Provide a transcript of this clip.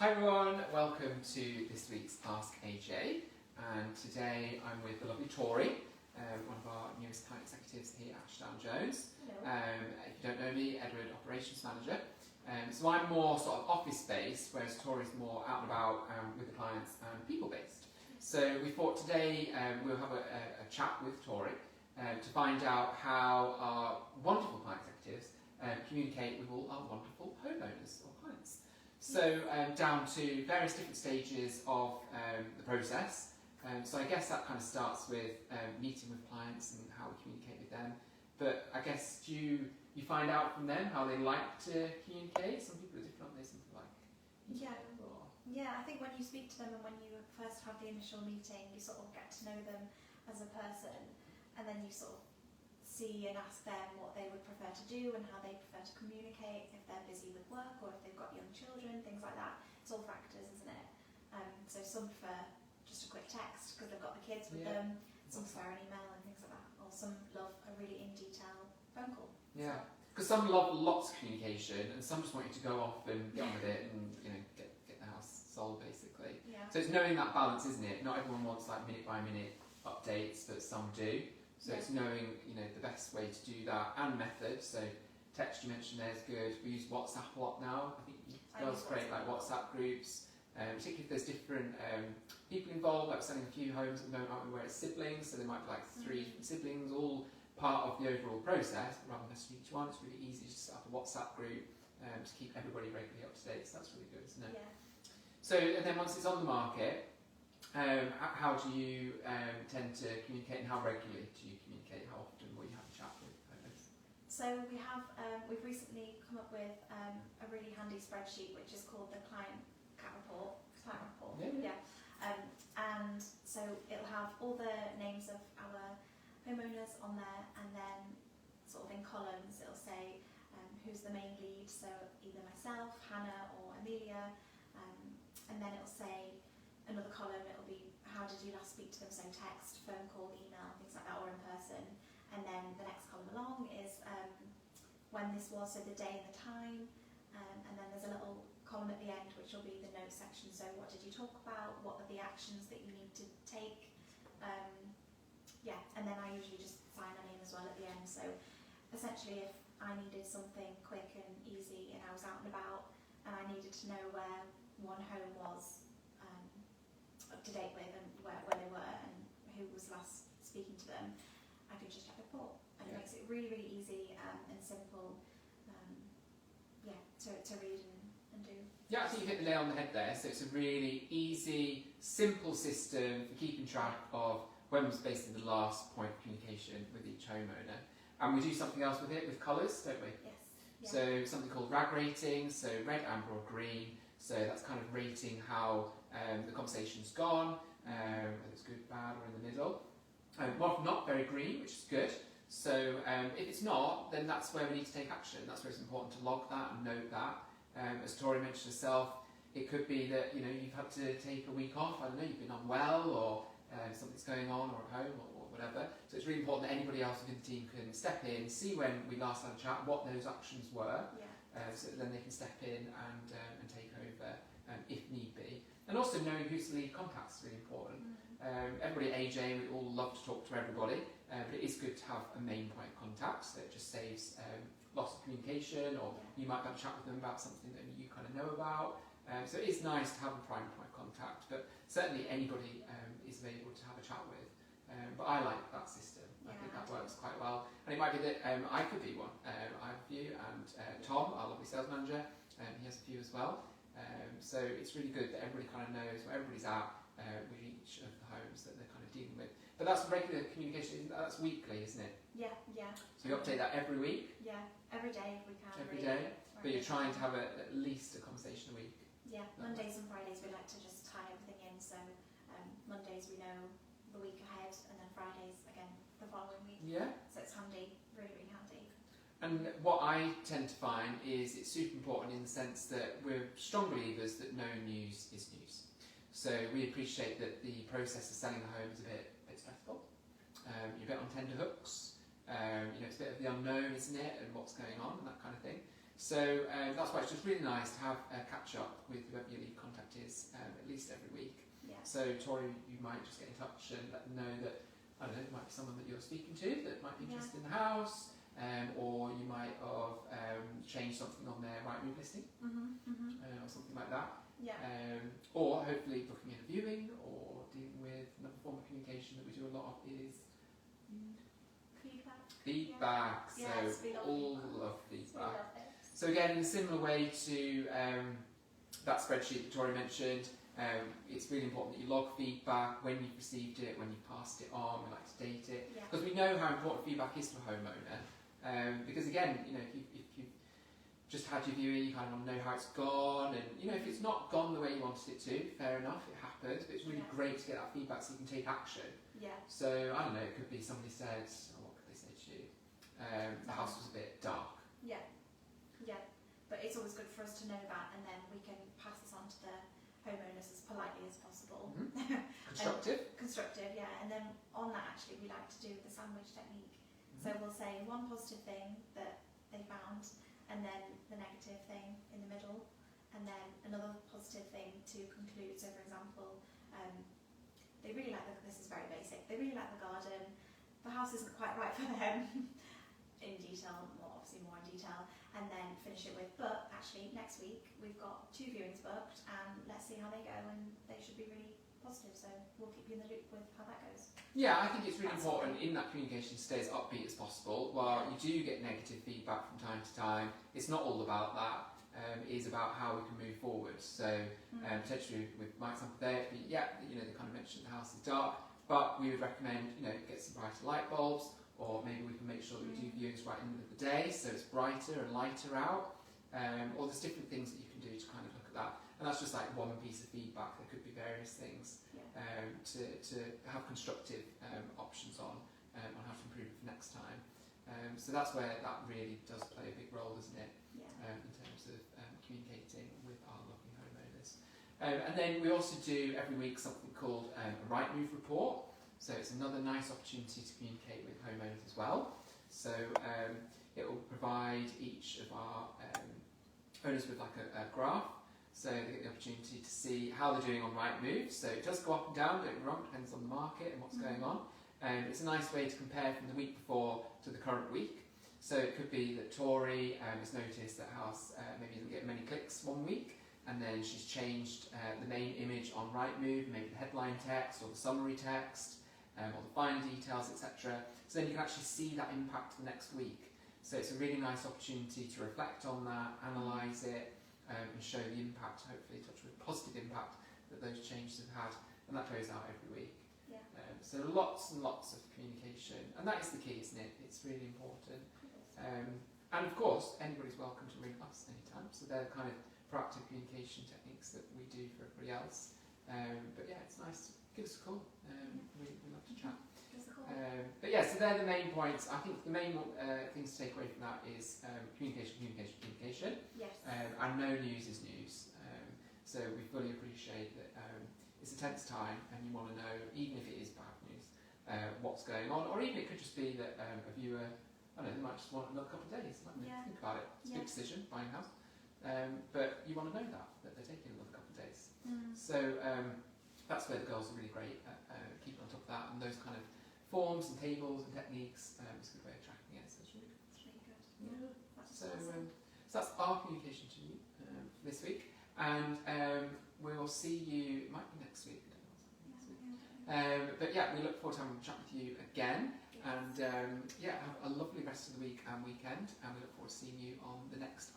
Hi everyone, welcome to this week's Ask AJ, and today I'm with the lovely Tori, one of our newest client executives here at Ashdown Jones. Hello. If you don't know me, Edward, Operations Manager. So I'm more sort of office-based, whereas Tori's more out and about with the clients and people-based. So we thought today we'll have a chat with Tori to find out how our wonderful client executives communicate with all our wonderful homeowners or clients. So down to various different stages of the process. So I guess that kind of starts with meeting with clients and how we communicate with them. But I guess do you find out from them how they like to communicate? Some people are different, aren't they? Some people like Yeah, I think when you speak to them and when you first have the initial meeting, you sort of get to know them as a person, and then you sort of see and ask them what they would prefer to do and how they prefer to communicate, if they're busy with work or if they've got young children, things like that. It's all factors, isn't it? So some prefer just a quick text because they've got the kids with them, some prefer an email and things like that, or some love a really in-detail phone call. Yeah, because some love lots of communication and some just want you to go off and get on with it and get the house sold basically. Yeah. So it's knowing that balance, isn't it? Not everyone wants like minute by minute updates, but some do. So it's knowing, the best way to do that and method. So text you mentioned there is good. We use WhatsApp a lot now. I think girls create like WhatsApp groups, particularly if there's different people involved, like selling a few homes at the moment, aren't we, where it's siblings. So there might be like 3 different siblings, all part of the overall process. Rather than messaging each one, it's really easy to set up a WhatsApp group to keep everybody regularly up to date. So that's really good, isn't it? Yeah. So and then once it's on the market, how do you tend to communicate, and how regularly do you communicate? How often will you have a chat with owners? So we have, we've recently come up with a really handy spreadsheet which is called the Client Report. Yeah. And so it'll have all the names of our homeowners on there, and then sort of in columns it'll say who's the main lead, so either myself, Hannah or Amelia, and then it'll say another column, it'll be how did you last speak to them, so text, phone call, email, things like that, or in person. And then the next column along is when this was, so the day and the time, and then there's a little column at the end which will be the notes section, so what did you talk about, what are the actions that you need to take, and then I usually just sign my name as well at the end. So essentially if I needed something quick and easy and I was out and about and I needed to know where one home was up to date with and where they were and who was last speaking to them, I could just check the report, and it makes it really, really easy and simple to read and do. Yeah, I think you hit the nail on the head there. So it's a really easy, simple system for keeping track of when was basically the last point of communication with each homeowner. And we do something else with it, with colours, don't we? Yes. Yeah. So something called RAG rating, so red, amber or green. So that's kind of rating how the conversation's gone, whether it's good, bad or in the middle. More often not, very green, which is good. So if it's not, then that's where we need to take action. That's where it's important to log that and note that. As Tori mentioned herself, it could be that you've had to take a week off. I don't know, you've been unwell or something's going on or at home or whatever. So it's really important that anybody else within the team can step in, see when we last had a chat, what those actions were, so that then they can step in and take over if need be. And also knowing who's the lead contact is really important. Everybody at AJ, we all love to talk to everybody, but it is good to have a main point of contact, so it just saves loss of communication, or you might have a chat with them about something that you kind of know about. So it is nice to have a primary point of contact, but certainly anybody is available to have a chat with. But I like that system. I think that works quite well. And it might be that I could be one. I have a few, and Tom, our lovely sales manager, he has a few as well. So it's really good that everybody kind of knows where everybody's at with each of the homes that they're kind of dealing with. But that's regular communication, that's weekly, isn't it? Yeah. So you update that every week? Yeah, every day if we can. Every day? But you're trying to have at least a conversation a week? Yeah, Mondays and Fridays we like to just tie everything in, so Mondays we know the week ahead, and then Fridays again the following week. Yeah. So it's handy, really, really handy. And what I tend to find is it's super important in the sense that we're strong believers that no news is news. So we appreciate that the process of selling a home is a bit stressful. You're a bit on tender hooks. It's a bit of the unknown, isn't it, and what's going on and that kind of thing. So that's why it's just really nice to have a catch up with whoever your lead contact released every week. Yeah. So Tori, you might just get in touch and let them know that, I don't know, it might be someone that you're speaking to that might be interested in the house, or you might have changed something on their Rightmove listing, or something like that. Yeah. Or hopefully booking in a viewing, or dealing with another form of communication that we do a lot of is feedback. Yes, So we love all feedback. of We feedback. love it. So again, in a similar way to that spreadsheet that Tori mentioned, it's really important that you log feedback when you've received it, when you've passed it on. We like to date it Yeah. because we know how important feedback is to a homeowner. Because again, you know, if you've just had your viewing, you kind of want to know how it's gone, and you know, if it's not gone the way you wanted it to, fair enough, it happens. But it's really great to get that feedback so you can take action. Yeah. So I don't know, it could be somebody said, what could they say to you? The house was a bit dark. Yeah. Yeah. But it's always good for us to know that, and then we can pass this on to the homeowners as politely as possible. Constructive. Constructive, yeah. And then on that, actually, we like to do the sandwich technique. So we'll say one positive thing that they found, and then the negative thing in the middle, and then another positive thing to conclude. So, for example, they really like this is very basic. They really like the garden. The house isn't quite right for them. In detail, obviously more in detail, and then finish it with, but actually next week we've got 2 viewings booked, and let's see how they go, and they should be really positive, so we'll keep you in the loop with how that goes. Yeah, I think it's really That's important in that communication to stay as upbeat as possible. While you do get negative feedback from time to time, it's not all about that. It is about how we can move forward. So potentially with my example there, you know, they kind of mentioned the house is dark, but we would recommend, you know, get some brighter light bulbs, or maybe we can make sure that we do viewings right in the middle of the day, so it's brighter and lighter out. Or there's different things that you can do to kind of look at that. And that's just like one piece of feedback. There could be various things to have constructive options on how to improve it for next time. So that's where that really does play a big role, doesn't it? Yeah. In terms of communicating with our lovely homeowners. And then we also do every week something called a Rightmove report. So it's another nice opportunity to communicate with homeowners as well. So it will provide each of our owners with like a graph, so they get the opportunity to see how they're doing on Rightmove. So it does go up and down, don't get me wrong, depends on the market and what's going on. It's a nice way to compare from the week before to the current week. So it could be that Tori has noticed that house maybe doesn't get many clicks one week, and then she's changed the main image on Rightmove, maybe the headline text or the summary text, or the finer details, etc. So then you can actually see that impact the next week. So it's a really nice opportunity to reflect on that, analyse it, and show the impact, hopefully touch with positive impact that those changes have had, and that goes out every week. Yeah. So lots and lots of communication, and that is the key, isn't it? It's really important. And of course, anybody's welcome to ring us anytime. So they're kind of proactive communication techniques that we do for everybody else. But yeah, it's nice. Give us a call. We love to chat. But yeah, so they're the main points. I think the main things to take away from that is communication. Yes. And no news is news. So we fully appreciate that it's a tense time, and you want to know, even if it is bad news, what's going on, or even it could just be that a viewer, I don't know, they might just want another couple of days. Think about it. It's a big decision, buying a house. But you want to know that they're taking another couple of days. So that's where the girls are really great at keeping on top of that, and those kind of forms and tables and techniques. It's a good way of tracking it, so it's really good. It's really good. Yeah. That's So, awesome. so that's our communication to you for this week, and we'll see you. It might be next week. We don't know what's happening next week. But yeah, we look forward to having a chat with you again, and yeah, have a lovely rest of the week and weekend, and we look forward to seeing you on the next